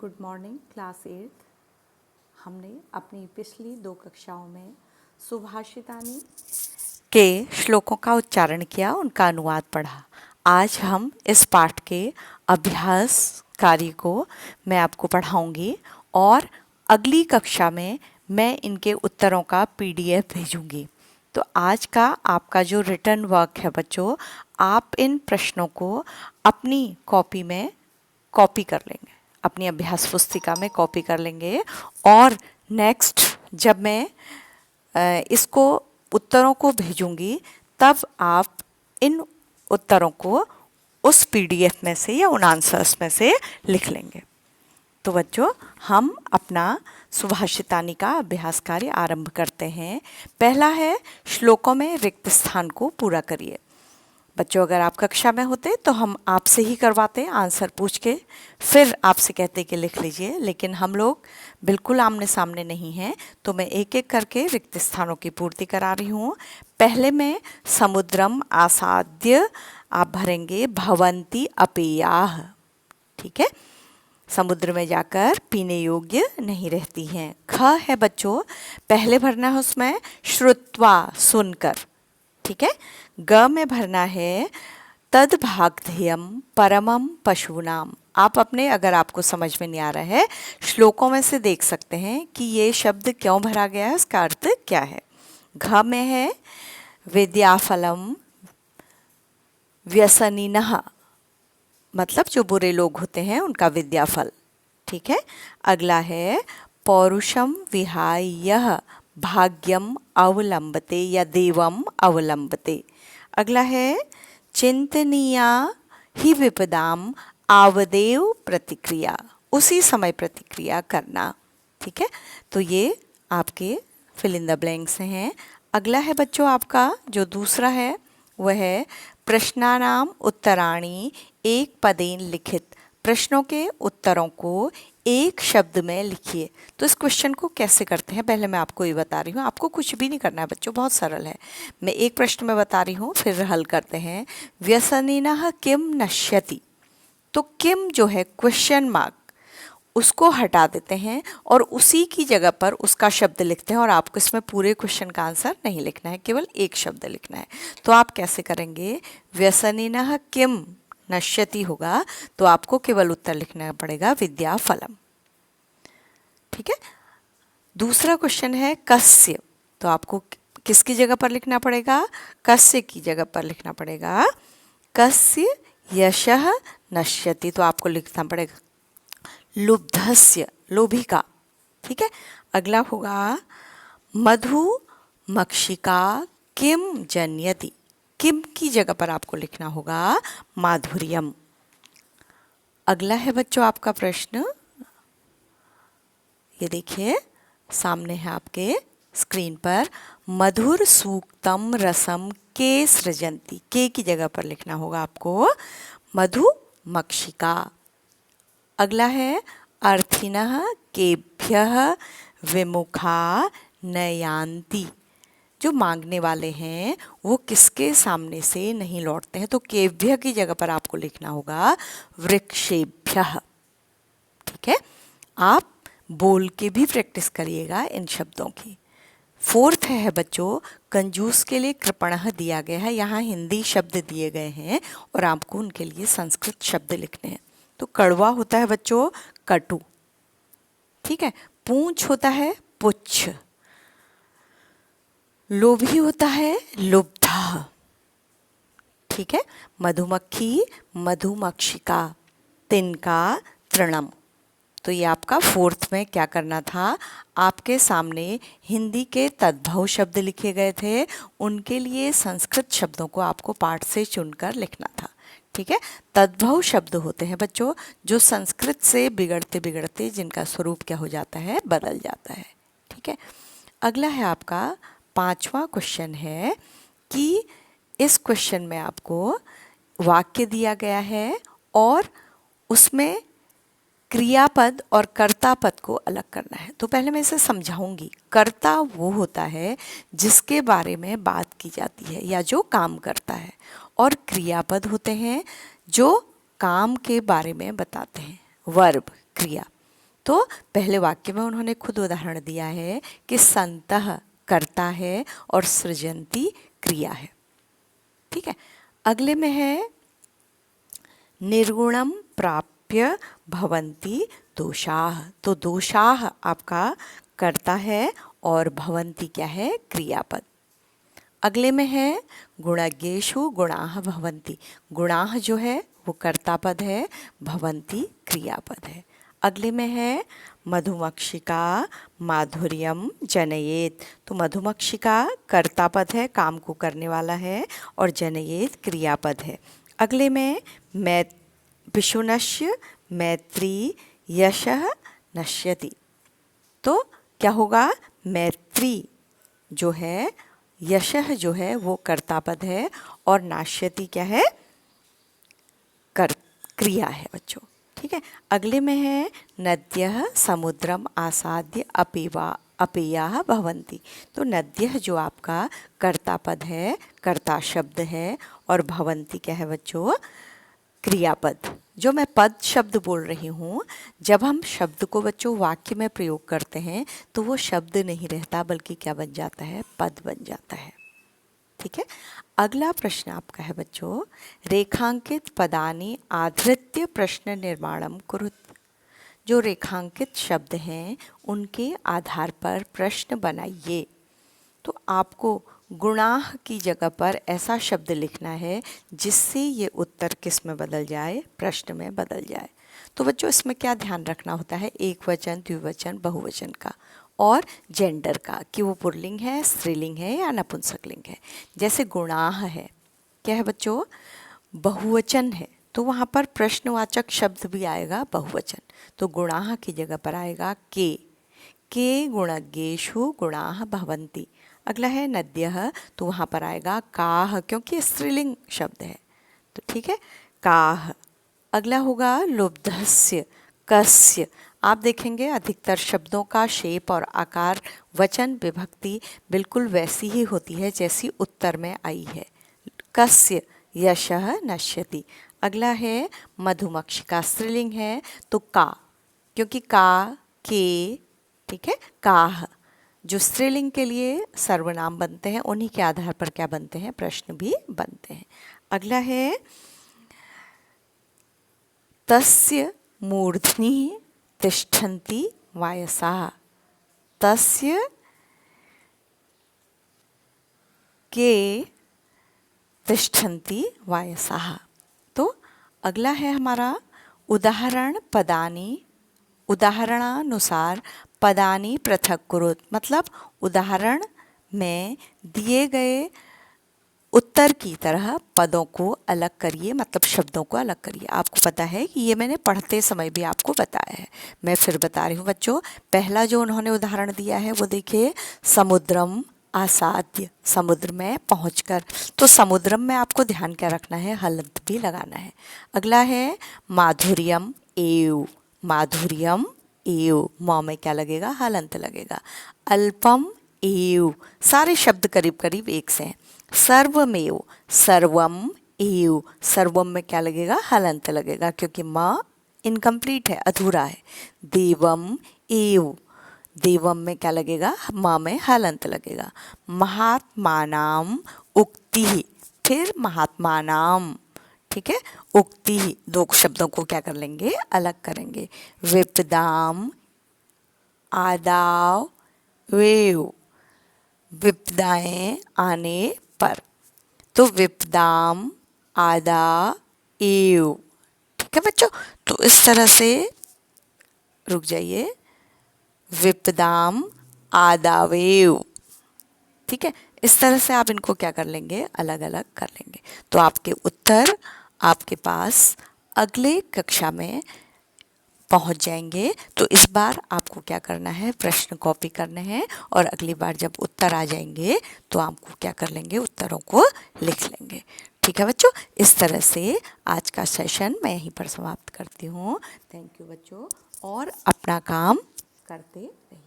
Good morning class 8। हमने अपनी पिछली 2 कक्षाओं में सुभाषितानी के श्लोकों का उच्चारण किया, उनका अनुवाद पढ़ा। आज हम इस पाठ के अभ्यास कार्य को मैं आपको पढ़ाऊंगी और अगली कक्षा में मैं इनके उत्तरों का PDF भेजूंगी। तो आज का आपका जो रिटर्न वर्क है बच्चों, आप इन प्रश्नों को अपनी कॉपी में कॉपी कर लेंगे, अपनी अभ्यास पुस्तिका में कॉपी कर लेंगे और नेक्स्ट जब मैं इसको उत्तरों को भेजूंगी तब आप इन उत्तरों को उस PDF में से या उन आंसर्स में से लिख लेंगे। तो बच्चों, हम अपना सुभाषितानी का अभ्यास कार्य आरंभ करते हैं। पहला है श्लोकों में रिक्त स्थान को पूरा करिए। बच्चों, अगर आप कक्षा में होते तो हम आपसे ही करवाते आंसर पूछ के, फिर आपसे कहते कि लिख लीजिए, लेकिन हम लोग बिल्कुल आमने सामने नहीं हैं, तो मैं एक एक करके रिक्त स्थानों की पूर्ति करा रही हूँ। पहले में समुद्रम आसाद्य आप भरेंगे भवंती अपेयाः। ठीक है, समुद्र में जाकर पीने योग्य नहीं रहती हैं। ख है बच्चों, पहले भरना है उसमें श्रुत्वा सुनकर। ठीक है, ग में भरना है तद भागधेयम परमम पशूनाम। आप अपने, अगर आपको समझ में नहीं आ रहा है, श्लोकों में से देख सकते हैं कि ये शब्द क्यों भरा गया है, उसका अर्थ क्या है। घ में है विद्याफलम व्यसनिनः, मतलब जो बुरे लोग होते हैं उनका विद्याफल। ठीक है, अगला है पौरुषम विहाय भाग्यम अवलंबते या देवम अवलंबते। अगला है चिंतनीया ही विपदाम आवदेव प्रतिक्रिया, उसी समय प्रतिक्रिया करना। ठीक है, तो ये आपके फिल इन द ब्लैंक्स हैं। अगला है बच्चों आपका जो दूसरा है वह है प्रश्नानाम उत्तराणी एक पदेन लिखित। प्रश्नों के उत्तरों को एक शब्द में लिखिए। तो इस क्वेश्चन को कैसे करते हैं पहले मैं आपको ये बता रही हूँ। आपको कुछ भी नहीं करना है बच्चों, बहुत सरल है। मैं एक प्रश्न में बता रही हूँ, फिर हल करते हैं। व्यसनिनः किम नश्यति, तो किम जो है क्वेश्चन मार्क, उसको हटा देते हैं और उसी की जगह पर उसका शब्द लिखते हैं। और आपको इसमें पूरे क्वेश्चन का आंसर नहीं लिखना है, केवल एक शब्द लिखना है। तो आप कैसे करेंगे, व्यसनिनः किम नश्यति होगा तो आपको केवल उत्तर लिखना पड़ेगा विद्याफलम। ठीक है, दूसरा क्वेश्चन है कस्य, तो आपको किसकी जगह पर लिखना पड़ेगा, कस्य की जगह पर लिखना पड़ेगा कस्य यशः नश्यति, तो आपको लिखना पड़ेगा लुब्धस्य, लोभी का। ठीक है, अगला होगा मधुमक्षिका किम जन्यति, किम की जगह पर आपको लिखना होगा माधुर्यम। अगला है बच्चों आपका प्रश्न, ये देखिए सामने है आपके स्क्रीन पर, मधुर सूक्तम रसम के सृजंती, के की जगह पर लिखना होगा आपको मधुमक्षिका। अगला है अर्थिनः केभ्यः विमुखा नयान्ति, जो मांगने वाले हैं वो किसके सामने से नहीं लौटते हैं, तो केभ्य की जगह पर आपको लिखना होगा वृक्षेभ्यः। ठीक है, आप बोल के भी प्रैक्टिस करिएगा इन शब्दों की। फोर्थ है बच्चों, कंजूस के लिए कृपणः दिया गया है, यहाँ हिंदी शब्द दिए गए हैं और आपको उनके लिए संस्कृत शब्द लिखने हैं। तो कड़वा होता है बच्चों कटु। ठीक है, पूंछ होता है पुच्छ, लोभी होता है लुब्धा। ठीक है, मधुमक्खी मधुमक्षिका, तिनका तृणम। तो ये आपका फोर्थ में क्या करना था, आपके सामने हिंदी के तद्भव शब्द लिखे गए थे, उनके लिए संस्कृत शब्दों को आपको पाठ से चुनकर लिखना था। ठीक है, तद्भव शब्द होते हैं बच्चों जो संस्कृत से बिगड़ते बिगड़ते जिनका स्वरूप क्या हो जाता है, बदल जाता है। ठीक है, अगला है आपका पांचवा क्वेश्चन है कि इस क्वेश्चन में आपको वाक्य दिया गया है और उसमें क्रियापद और कर्ता पद को अलग करना है। तो पहले मैं इसे समझाऊंगी। कर्ता वो होता है जिसके बारे में बात की जाती है या जो काम करता है, और क्रियापद होते हैं जो काम के बारे में बताते हैं, वर्ब क्रिया। तो पहले वाक्य में उन्होंने खुद उदाहरण दिया है कि संतः कर्ता है और सृजन्ति क्रिया है। ठीक है, अगले में है निर्गुणम प्राप्य भवन्ति दोषाः। तो दोषाः आपका कर्ता है और भवन्ति क्या है, क्रियापद। अगले में है गुणज्ञेषु गुणाः भवन्ति। गुणाः जो है वो कर्तापद है, भवन्ति क्रियापद है। अगले में है मधुमक्षिका माधुर्यम जनयेत। तो मधुमक्षिका कर्तापद है, काम को करने वाला है, और जनयेत क्रियापद है। अगले में पिशुनश्य मैत्री यशः नश्यति। तो क्या होगा, मैत्री जो है, यशः जो है वो कर्तापद है, और नाश्यति क्या है, क्रिया है बच्चों। ठीक है, अगले में है नद्यः समुद्रम आसाद्य अपेयाः भवन्ति। तो नद्यः जो आपका कर्तापद है, कर्ता शब्द है, और भवन्ति क्या है बच्चों, क्रियापद। जो मैं पद शब्द बोल रही हूँ, जब हम शब्द को बच्चों वाक्य में प्रयोग करते हैं तो वो शब्द नहीं रहता, बल्कि क्या बन जाता है, पद बन जाता है। ठीक है, अगला प्रश्न आपका है बच्चों, रेखांकित पदानि आधृत्य प्रश्न निर्माणम कुरुत। जो रेखांकित शब्द हैं उनके आधार पर प्रश्न बनाइए। तो आपको गुणाह की जगह पर ऐसा शब्द लिखना है जिससे ये उत्तर किस में बदल जाए, प्रश्न में बदल जाए। तो बच्चों इसमें क्या ध्यान रखना होता है, एक वचन, द्विवचन, बहुवचन का, और जेंडर का, कि वो पुल्लिंग है, स्त्रीलिंग है या नपुंसकलिंग है। जैसे गुणाह है, क्या है बच्चों, बहुवचन है, तो वहाँ पर प्रश्नवाचक शब्द भी आएगा बहुवचन। तो गुणाह की जगह पर आएगा के गुणज्ञेषु गुणाः भवन्ति। अगला है नद्यः, तो वहाँ पर आएगा काः, क्योंकि स्त्रीलिंग शब्द है, तो ठीक है, काः। अगला होगा लुब्धस्य कस्य। आप देखेंगे अधिकतर शब्दों का शेप और आकार, वचन विभक्ति बिल्कुल वैसी ही होती है जैसी उत्तर में आई है। कस्य यशः नश्यति। अगला है मधुमक्षिका, स्त्रीलिंग है तो का, क्योंकि का, के, ठीक है, काः। जो स्त्रीलिंग के लिए सर्वनाम बनते हैं उन्हीं के आधार पर क्या बनते हैं, प्रश्न भी बनते हैं। अगला है तस्य मूर्ध्नि तिष्ठन्ति वायसाः। तस्य के तिष्ठन्ति वायसाः। तो अगला है हमारा उदाहरण पदानि, उदाहरणानुसार पदानि पृथक कुरुत। मतलब उदाहरण में दिए गए उत्तर की तरह पदों को अलग करिए, मतलब शब्दों को अलग करिए। आपको पता है कि ये मैंने पढ़ते समय भी आपको बताया है, मैं फिर बता रही हूँ बच्चों। पहला जो उन्होंने उदाहरण दिया है वो देखिए, समुद्रम आसाद्य, समुद्र में पहुंचकर। तो समुद्रम में आपको ध्यान क्या रखना है, हलंत भी लगाना है। अगला है माधुर्यम एव, माधुर्यम एव, म में क्या लगेगा, हलंत लगेगा। अल्पम एव, सारे शब्द करीब करीब एक से हैं। सर्वमेव, सर्वम एव, सर्वम में क्या लगेगा, हलंत लगेगा, क्योंकि म इनकम्प्लीट है, अधूरा है। देवम एव, देवम में क्या लगेगा, म में हलंत लगेगा। महात्मानाम उक्ति, फिर महात्मानाम, ठीक है, उक्ति, दो शब्दों को क्या कर लेंगे, अलग करेंगे। विपदाम आदाव वेव, विपदाएं आने पर। तो विपदाम आदा एव, ठीक है बच्चों। तो इस तरह से, रुक जाइए, विपदाम आदावेव, ठीक है, इस तरह से आप इनको क्या कर लेंगे, अलग अलग कर लेंगे। तो आपके उत्तर आपके पास अगले कक्षा में पहुंच जाएंगे। तो इस बार आपको क्या करना है, प्रश्न कॉपी करने हैं, और अगली बार जब उत्तर आ जाएंगे तो आपको क्या कर लेंगे, उत्तरों को लिख लेंगे। ठीक है बच्चों, इस तरह से आज का सेशन मैं यहीं पर समाप्त करती हूँ। थैंक यू बच्चों, और अपना काम करते रहिए।